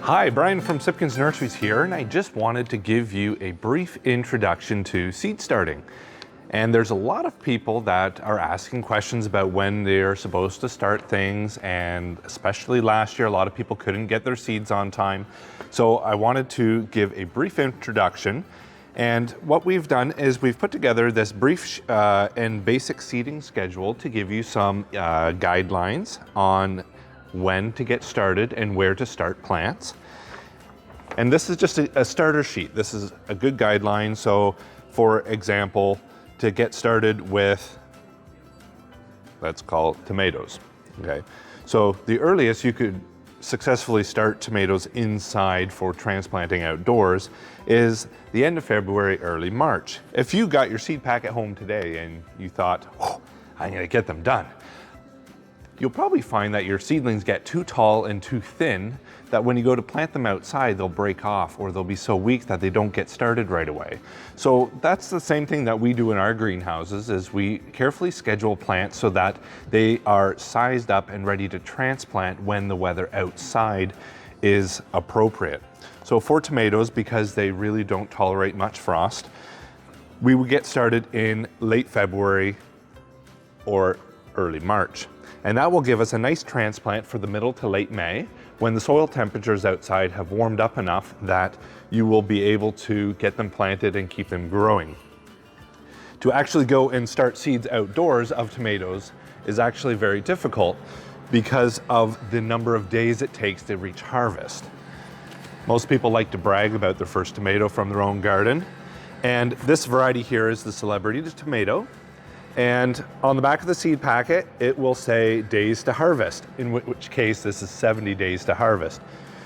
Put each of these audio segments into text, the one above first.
Hi, Brian from Sipkens Nurseries here, and I just wanted to give you a brief introduction to seed starting. And there's a lot of people that are asking questions about when they're supposed to start things, and especially last year, a lot of people couldn't get their seeds on time. So I wanted to give a brief introduction. And what we've done is we've put together this brief and basic seeding schedule to give you some guidelines on when to get started and where to start plants. And this is just a starter sheet. This is a good guideline. So for example, to get started with, let's call it tomatoes, okay? So the earliest you could successfully start tomatoes inside for transplanting outdoors is the end of February, early March. If you got your seed pack at home today and you thought, oh, I'm gonna get them done, you'll probably find that your seedlings get too tall and too thin that when you go to plant them outside, they'll break off or they'll be so weak that they don't get started right away. So that's the same thing that we do in our greenhouses, is we carefully schedule plants so that they are sized up and ready to transplant when the weather outside is appropriate. So for tomatoes, because they really don't tolerate much frost, we would get started in late February or early March. And that will give us a nice transplant for the middle to late May, when the soil temperatures outside have warmed up enough that you will be able to get them planted and keep them growing. To actually go and start seeds outdoors of tomatoes is actually very difficult because of the number of days it takes to reach harvest. Most people like to brag about their first tomato from their own garden. And this variety here is the Celebrity Tomato. And on the back of the seed packet, it will say days to harvest, in which case this is 70 days to harvest.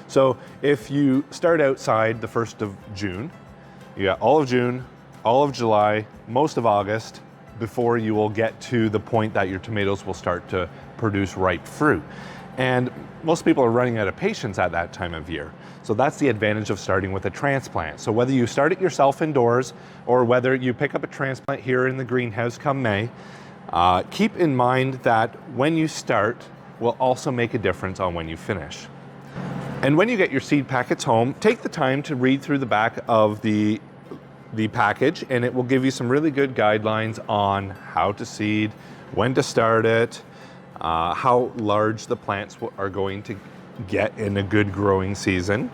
So if you start outside the 1st of June, you got all of June, all of July, most of August, before you will get to the point that your tomatoes will start to produce ripe fruit. And most people are running out of patience at that time of year. So that's the advantage of starting with a transplant. So whether you start it yourself indoors or whether you pick up a transplant here in the greenhouse come May, keep in mind that when you start will also make a difference on when you finish. And when you get your seed packets home, take the time to read through the back of the package, and it will give you some really good guidelines on how to seed, when to start it, how large the plants are going to get in a good growing season,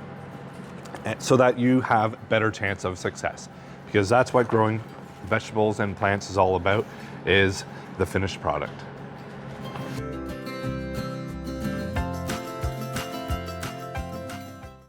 so that you have better chance of success. Because that's what growing vegetables and plants is all about, is the finished product.